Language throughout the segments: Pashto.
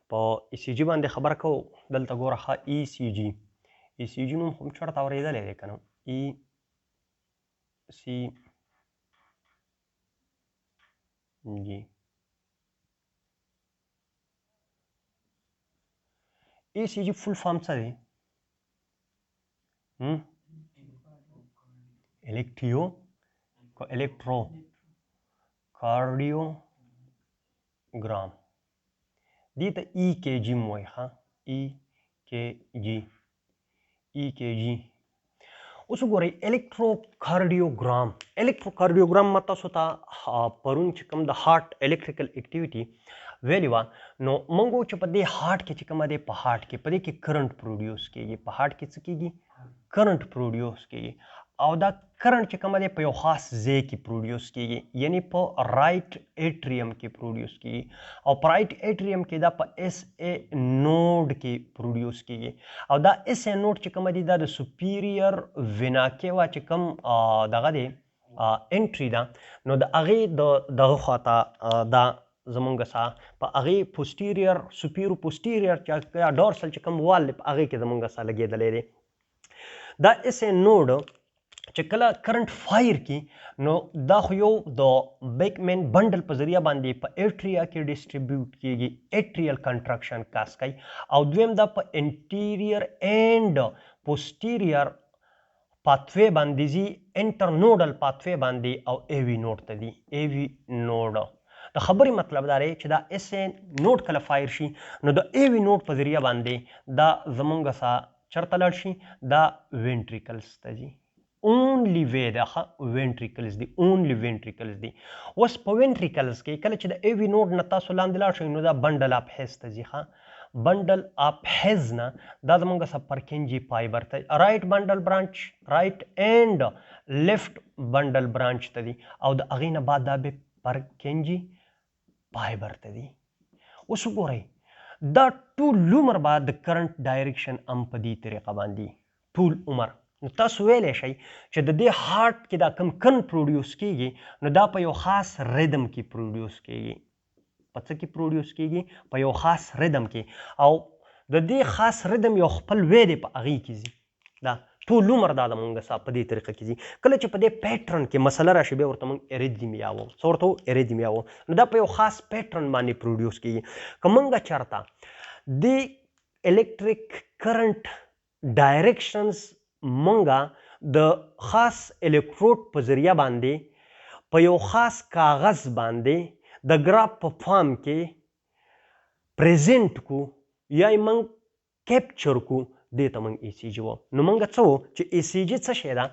په ECG باندې خبره کوو. دلته ګوره ښه ECG نوم خو م چېرته اورېدلی دی که نه ECG فول فارم څه دی؟ الکتروکارډیوګرام دې ته EKG م وایي ښه EKG. اوس وګورئ الکتروکارډیوګرام ما تاسو ته پرون چې کوم د هارټ الکتریکل اکټیویټي ویلې وه نو موږ وایو چې په دې هارټ کې چې کومه دی په هارټ کې په دې کې کرنټ پروډیوس کېږي په هارټ کې څه کېږي کرنټ پروډیوس کېږي او دا کرنټ چې کومه دی په یو خاص ځای کې پروډیوس کېږي یعنی په رایټ ایټریم کې پروډیوس کېږي او په رایټ ایټریم کې دا په SA نوډ کې پروډیوس کېږي او دا SA نوډ چې کومه دی دا د سوپیریور وینا کیوا چې کوم دغه دی انټري ده نو د هغې دغه خواته دا زمونږ سا په هغې سوپیرو پوسټیریور یا ډورسل چې کوم وال دی په هغې کې زمونږ سا لګېدلی دی. دا SA نوډ چې کله کرنټ فایر کی نو دا خو یو د بیکمن بندل په ذریعہ باندې په ایټریا کې ډیسټریبیوټ کیږي ایټریل کنټراکشن کاس کوي او دویم دا په انټیریور اینڈ پوسټیریور پاتوی باندې زی انټرنوډل پاتوی باندې او ایوی نوډ ته دی ایوی نوډ د خبرې مطلب دا دی چې دا SA نوډ کله فایر شي نو د ایوی نوډ په ذریعہ باندې دا زمونږ سا چرته لاړ شي دا وینټریکلز ته ځي اونلی وی دا وینټریکلز دی اونلی وینټریکلز دی. اوس په وینټریکلز کې کله چې د ایوی نوډ نه تاسو لاندې لاړ شئ نو دا بنډل اپ هیز ته ځي بنډل اپ هیز نه دا زمونږ سه پرکنجي فایبر ته رایټ بنډل برانچ رایټ اینڈ لیفټ بنډل برانچ ته دی او د هغې نه بعد دا به پرکنجي فایبر ته دی. اوس وګورئ دا ټول عمر بعد د کرنٹ ډایرکشن هم په دې طریقه باندې ټول عمر نو تاسو ویلی شئ چې د دې هارټ کې دا کم کرنٹ پروډیوس کیږي نو دا په یو خاص ریدم کې پروډیوس کیږي په څه کې پروډیوس کیږي په یو خاص ریدم کې او د دې خاص ریدم یو خپل وی دی په هغې کې ځي دا ټول عمر دا زمونږ سا په دې طریقه کې ځي. کله چې په دې پیټرن کې مسله راشي بیا ورته موږ اریدیمیا وو څه ورته وو اریدیمیا وو نو دا په یو خاص پیټرن باندې پروډیوس کیږي. که موږ چېرته د الکتریک کرنٹ ډایرکشنز منګه د خاص الکتروډ په ذریعہ باندې په یو خاص کاغذ باندې د ګراف په فارم کې پریزنټ کو یا موږ کیپچر کو دې ته موږ ECG وو نو موږ څه وو چې ECG څه شی ده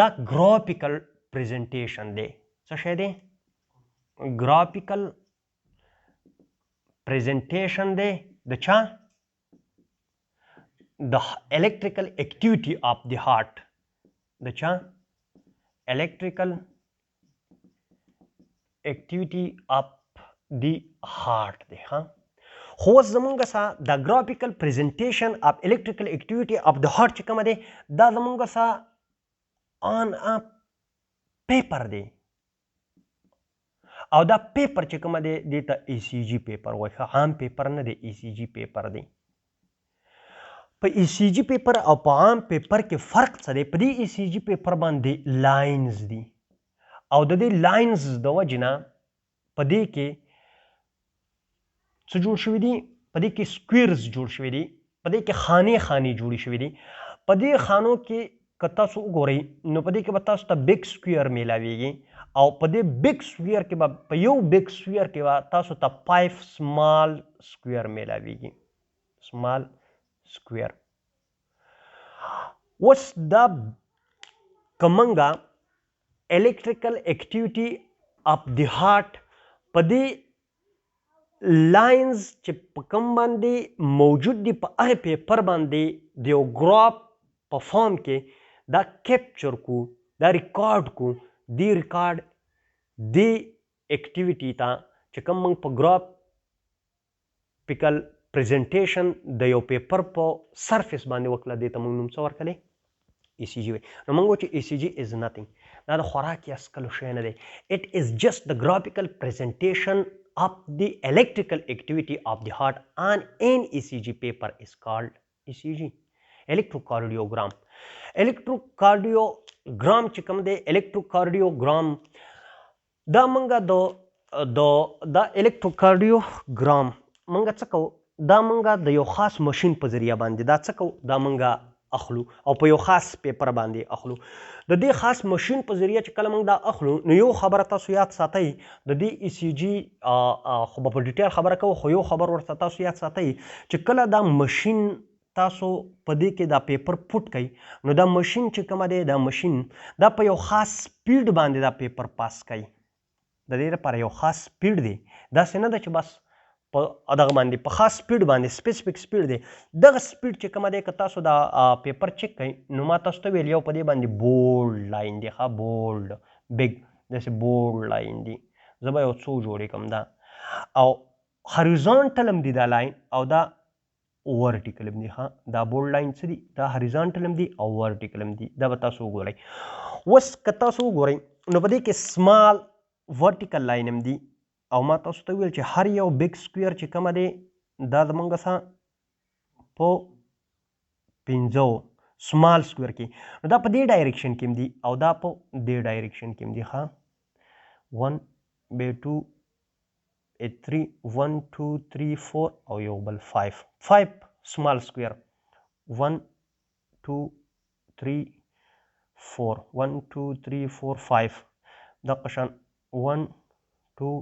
دا ګرافیکل پریزنټیشن دی څه شی دی ګرافیکل پریزنټیشن دی د چا the electrical activity of the heart the cha electrical activity of the heart دی خو زمونږ سا د graphical presentation of electrical activity of the heart چې کومه دی دا زمونږ سا on a paper دی او دا پیپر چې کومه دی دې ته ECG پیپر وایي عام پیپر نه دی ECG پیپر دی. په ECG پیپر او په عام پیپر کې فرق څه دی په دې ECG پیپر باندې لاینز دي او د دې لاینز د وجې نه په دې کې څه جوړ شوي دي په دې کې سکویرز جوړ شوي دي په دې کې خانې جوړې شوي دي په دې خانو کې که تاسو وګورئ نو په دې کې به تاسو ته بیگ سکویر میلاویږي او په دې بیگ سکویر کې به په یو بیگ سکویر کې به تاسو ته 5 سمال سکویر میلاویږي سمال سکویر. اوس دا کمنګه electrical activity of the heart په دې لاینز چې په کوم باندې موجود دي په هغه پیپر باندې د یو ګراف په فارم کې دا کیپچر کو دا ریکارډ کو دی ریکارډ دی اکټیویټي ته چې کوم موږ په ګرافیکل پریزنټیشن د یو پیپر په سرفیس باندې وکړه دې ته موږ نوم څه ورکړی ECG وایي. نو موږ وایو چې ECG is nothing دا د خوراک یا څکلو شی نه دی. It is just the graphical presentation of the electrical activity of the heart on an ECG paper is called ECG electrocardiogram. electrocardiogram چې کوم دی electrocardiogram دا منګه د electrocardiogram منګه څه کوو دا منګه د یو خاص ماشین په ذریعہ باندې دا څه کوو دا منګه اخلو او په یو خاص پیپر باندې اخلو د دې خاص ماشین په ذریعہ چې کله موږ دا اخلو نو یو خبره تاسو یاد ساتئ د دې ECG خو په ډیټیل خبره کوو خو یو خبر ورته تاسو یاد ساتئ چې کله دا ماشین تاسو په دې کې دا پیپر پټ کړئ نو دا ماشین چې کومه دی دا ماشین دا په یو خاص سپیډ باندې دا پیپر پاس کوي د دې لپاره یو خاص سپیډ دی داسې نه ده چې بس په دغه باندې په خاص سپیډ باندې سپیسیفیک سپیډ دی دغه سپیډ چې کومه دی که تاسو دا پیپر چیک کړئ نو ما تاسو ته ویل یو په دې باندې بولډ لاین دی ښه بولډ بګ داسې بولډ لاین دی زه به یو څو جوړې کړم دا او هریزانټل هم دی دا لاین او دا ورټیکل هم دی ښه دا بولډ لاین څه دی دا هریزانټل هم دی او ورټیکل هم دی دا به تاسو وګورئ اوس که تاسو وګورئ نو په دې کې سمال ورټیکل لاین هم دی او ما تاسو ته ویل چې هر یو بګ سکویر چې کومه دی دا زمونږ څه په 15 سمال سکویر کې نو دا په دې ډایرکشن کې هم دي او دا په دې ډایرکشن کې هم دي ښه 1 بې 2 3 1 2 3 4 او یو بل 5 سمال سکویر 1 2 3 4 1 2 3 4 5 دا قشان 1 2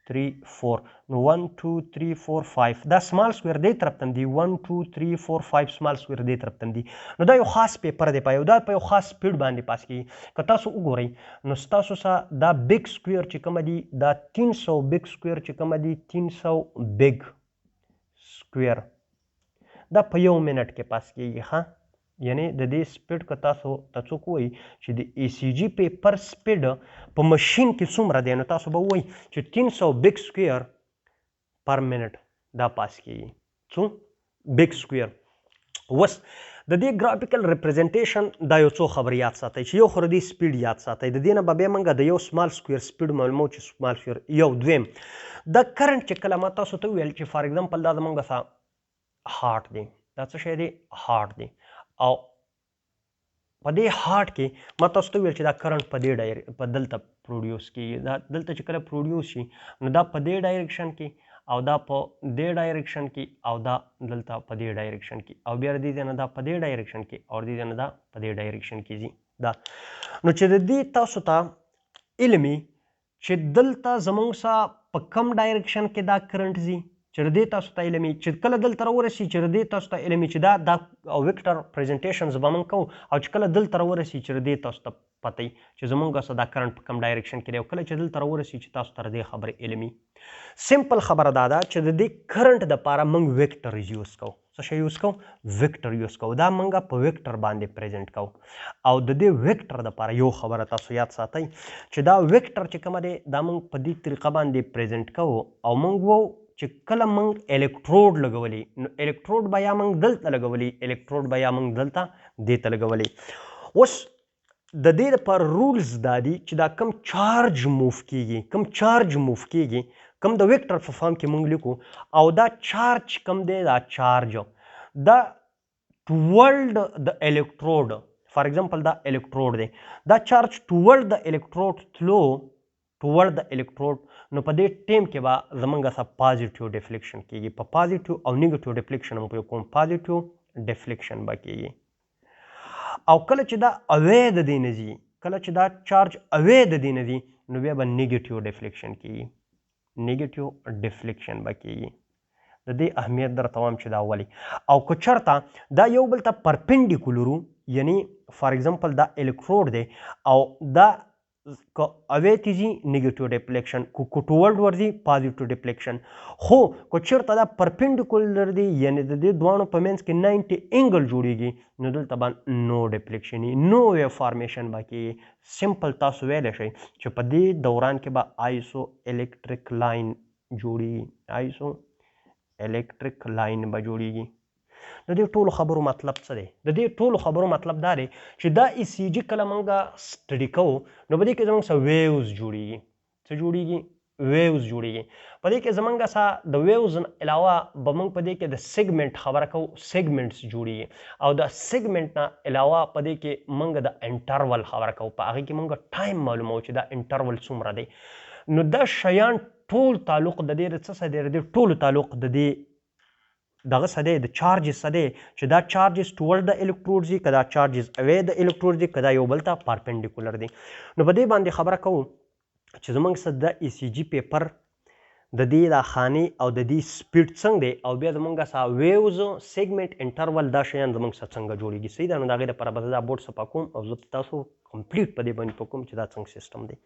3 4 نو 1 2 3 4 5 دا سمال سکویر دې طرف ته دی 1 2 3 4 5 سمال سکویر دې طرف ته دی نو دا یو خاص پیپر دی په یو خاص سپیډ باندې پاس کیږي که تاسو وګورئ نو ستاسو سره دا بګ سکویر چې کوم دی دا 300 بګ سکویر چې کوم دی 300 بګ سکویر دا په یو منټ کې پاس کیږي ها یعنی د دې سپیډ که تاسو څوک وایي چې د ECG پیپر سپیډ په ماشین کې څومره دی نو تاسو به وایي چې 300 بګ سکویر پر منټ دا پاس کیږي څو بګ سکویر اوس د دې ګرافیکل ریپرزنټیشن دا یو څو خبر یاد ساتئ چې یو خو د دې سپیډ یاد ساتئ د دې نه به بیا موږ د یو سمال سکویر سپیډ معلومو چې سمال سکویر یو دویم دا کرنټ چې کله ما تاسو ته ویل چې فار ایگزامپل دا زموږ هارټ دی دا څه شی دی هارټ دی او په دې هارټ کې ما تاسو ته ویل چې دا کرنټ په دې په دلته پروډیوس کیږي دا دلته چې کله پروډیوس شي نو دا په دې ډایرکشن کې او دا په دې ډایرکشن کې او دا دلته په دې ډایرکشن کې او بیا دې نه دا په دې ډایرکشن کې او دې نه دا په دې ډایرکشن کې ځي دا نو چې د دې تاسو ته علمي چې دلته زموږ سره په کم ډایرکشن کې دا کرنټ ځي چې دې تاسو ته علمي چې کله دلته ورسي چې دې تاسو ته علمي چې دا ویکټر پریزنټیشنز به موږ کوو او چې کله دلته ورسي چې دې تاسو ته پته چې زموږ سره دا کرنټ په کم ډایرکشن کې دی او کله چې دلته ورسي چې تاسو ته دې خبره علمي سمپل خبره دا ده چې د دې کرنټ د لپاره موږ ویکټر یوز کوو څه شی یوز کوو ویکټر یوز کوو دا موږ په ویکټر باندې پریزنټ کوو او د دې ویکټر د لپاره یو خبره تاسو یاد ساتئ چې دا ویکټر چې کومه دی دا موږ په دې طریقه باندې پریزنټ کوو او موږ وو چې کله موږ الکتروډ لګولي نو الکتروډ به یا موږ دلته لګولي الکتروډ به یا موږ دلته دې ته لګولي اوس د دې لپاره رولز دا دي چې دا کم چارج موف کیږي کم د ویکټر په فارم کې موږ لیکو او دا چارج کم دی دا چارج دا ټوورډ د الکتروډ فار ایگزامپل دا الکتروډ دی دا چارج ټوورډ د الکتروډ تلو ټوورډ د الکتروډ نو په دې ټیم کې به زمونږ سره پازیټیو ډیفلیکشن کیږي په پازیټیو او نیګیټیو ډیفلیکشن هم په کوم پازیټیو ډیفلیکشن به کیږي او کله چې دا اوی د دې نه ځي کله چې دا چارج اوی د دې نه ځي نو بیا به نیګیټیو ډیفلیکشن کیږي نیگیټیو ډیفلیکشن به کیږي د دې اهمیت درته وایم چې دا ولې او که چېرته دا یو بل ته پرپینډیکولر یعنی فار ایگزامپل دا الکتروډ دی او دا که اوی ته ځي نیګیټیو ډیفلیکشن که ټوورډ ورځي پازیټیو ډیفلیکشن خو که چېرته دا پرپینډیکولر دی یعنی د دې دواړو په منځ کې 90 انګل جوړیږي نو دلته به نو ډیفلیکشن نو ویو فارمیشن به کیږي سمپل تاسو ویلی شئ چې په دې دوران کې به آیسو الکتریک لاین جوړیږي آیسو الکتریک لاین به جوړیږي د دې ټولو خبرو مطلب څه دی د دې ټولو خبرو مطلب دا دی چې دا ECG کله موږ سټډي کوو نو په دې کې زموږ سره ویوز جوړیږي څه جوړیږي ویوز جوړیږي. په دې کې زمونږ سره د ویوز علاوه به موږ په دې کې د سیګمنټ خبره کوو، سیګمنټس جوړیږي او د سیګمنټ نه علاوه په دې کې موږ د انټرول خبره کوو، په هغې کې موږ ټایم معلوموو چې دا انټرول څومره دی. نو دا شیان ټول تعلق د دې څه سره دی؟ د دې ټولو تعلق د دې دغه سره دی، د چارجز سره دی چې دا چارجز ټول د الکتروډز دي، که دا چارجز اوی د الکتروډز دي، که دا یو بل ته پارپنډیکولر دي. نو په دې باندې خبره کوو چې زموږ سره د ای سی جي پیپر د دې دا خانې او د دې سپیډ څنګه دی او بیا زموږ سره ویوز، سیګمنټ، انټرول دا شیان زموږ سره څنګه جوړیږي. صحیح ده. نو د هغې لپاره به زه دا بورډ صفا کوم او زه تاسو کمپلیټ په دې باندې پوه کوم چې دا څنګه سیسټم دی.